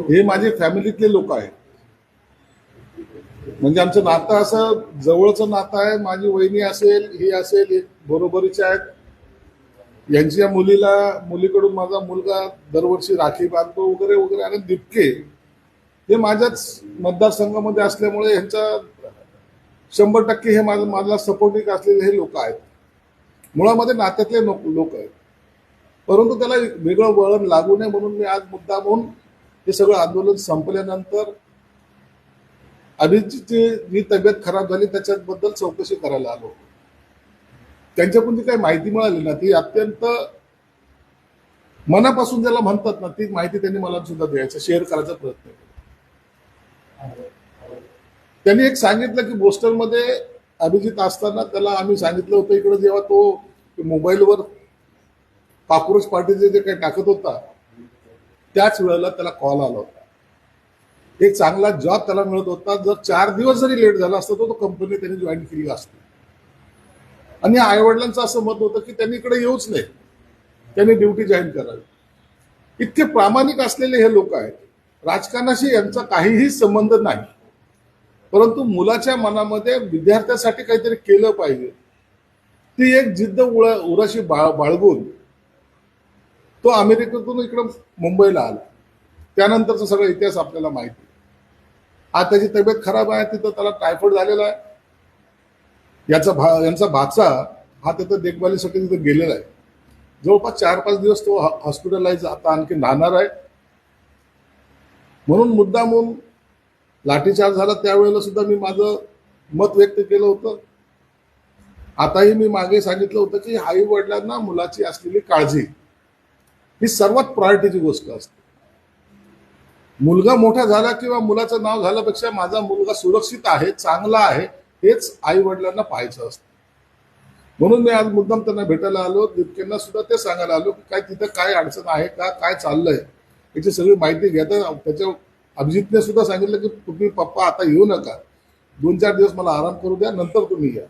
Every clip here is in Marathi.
हे माझे फॅमिलीतले लोक आहेत. म्हणजे आमचं नातं असं जवळचं नातं आहे. माझी वहिनी असेल, ही असेल, हे बरोबरीचे आहेत. यांच्या मुलीकडून माझा मुलगा दरवर्षी राखी बांधतो वगैरे वगैरे. आणि दिपके हे माझ्याच मतदारसंघामध्ये असल्यामुळे ह्यांचा 100% हे माझा सपोर्टिंग असलेले हे लोक आहेत. मुळामध्ये नात्यातले लोक आहेत. परंतु त्याला वेगळं वळण लागू नये म्हणून मी आज मुद्दामहून हे सगळं आंदोलन संपल्यानंतर अभिजितची जी तब्येत खराब झाली त्याच्याबद्दल चौकशी करायला आलो. त्यांच्याकडून जी काही माहिती मिळाली ना, ती अत्यंत मनापासून ज्याला म्हणतात ना, ती माहिती त्यांनी मला सुद्धा द्यायचं, शेअर करायचा प्रयत्न केला. त्यांनी एक सांगितलं की बोस्टनमध्ये अभिजित असताना त्याला आम्ही सांगितलं होतं, इकडे जेव्हा तो मोबाईलवर कॉक्रोच पार्टीचे जे काही टाकत होता त्याच वेळेला त्याला कॉल आला होता. एक चांगला जॉब त्याला मिळत होता. जर 4 दिवस जरी लेट झाला असता तो कंपनी त्यांनी जॉईन केली असती. आणि आईवडिलांचं असं मत होतं की त्यांनी इकडे येऊच नाही, त्यांनी ड्युटी जॉईन करावी. इतके प्रामाणिक असलेले हे लोक आहेत. राजकारणाशी यांचा काहीही संबंध नाही, परंतु मुलाच्या मनामध्ये विद्यार्थ्यांसाठी काहीतरी केलं पाहिजे, ती एक जिद्द उराशी बाळगून तो अमेरिकेतून इकडं मुंबईला आला. त्यानंतरचा सगळा इतिहास आपल्याला माहिती. आज त्याची तब्येत खराब आहे, तिथं त्याला टायफॉइड झालेला आहे. यांचा भाचा हा तिथं देखभालीसाठी तिथं गेलेला आहे. जवळपास 4-5 दिवस तो हॉस्पिटलाइज आता आणखी राहणार आहे. म्हणून मुद्दामून लाठीचार्ज झाला त्यावेळेला सुद्धा मी माझं मत व्यक्त केलं होतं. आताही मी मागे सांगितलं होतं की आई वडिलांना मुलाची असलेली काळजी ही सर्वात प्रायोरिटीची गोष्ट असते. मुलगा मोठा झाला किंवा मुलाचं नाव झाल्यापेक्षा माझा मुलगा सुरक्षित आहे, चांगला आहे, हेच आई वडिलांना पाहायचं असतं. म्हणून मी आज मुद्दाम त्यांना भेटायला आलो. दिपकेंना सुद्धा ते सांगायला आलो की काय तिथं काय अडचण आहे का, काय चाललंय याची सगळी माहिती घेता. त्याच्या अभिजितने सुद्धा सांगितलं की तुम्ही पप्पा आता येऊ नका, 2-4 दिवस मला आराम करू द्या, नंतर तुम्ही या.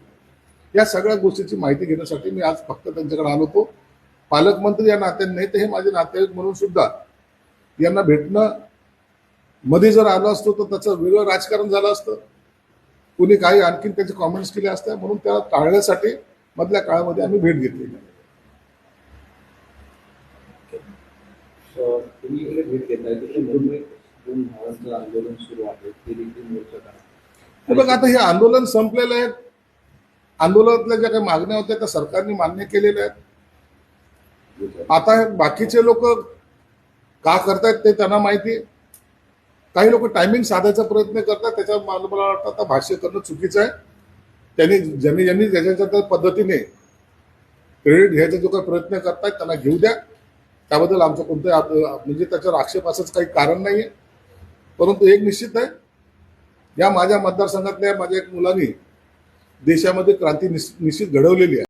या सगळ्या गोष्टीची माहिती घेण्यासाठी मी आज फक्त त्यांच्याकडे आलो होतो. पालकमंत्री या नात्याने नाही तर हे माझे नातेवाईक म्हणून सुद्धा यांना भेटणं, मध्ये जर आलो असतो तर त्याचं वेगळं राजकारण झालं असतं, कुणी काही आणखीन त्याचे कॉमेंट्स केले असते. म्हणून त्याला टाळण्यासाठी मधल्या काळामध्ये आम्ही भेट घेतली. बघ, आता हे आंदोलन संपलेलं आहे. आंदोलनातल्या ज्या काही मागण्या होत्या त्या सरकारने मान्य केलेल्या आहेत. आता बाकीचे लोक का करतायत ते त्यांना माहिती. काही लोक टायमिंग साधायचा प्रयत्न करतात, त्याच्या मला वाटतं आता भाष्य करणं चुकीचं आहे. ज्यांनी ज्याच्या पद्धतीने क्रेडिट घ्यायचा जो काही प्रयत्न करतायत त्यांना घेऊ द्या. त्याबद्दल आमचं कोणतं म्हणजे त्याच्यावर आक्षेपाचंच काही कारण नाहीये. परंतु एक निश्चित आहे, या माझ्या मतदारसंघातल्या माझ्या एक मुलांनी देशामध्ये क्रांती निश्चित घडवलेली आहे.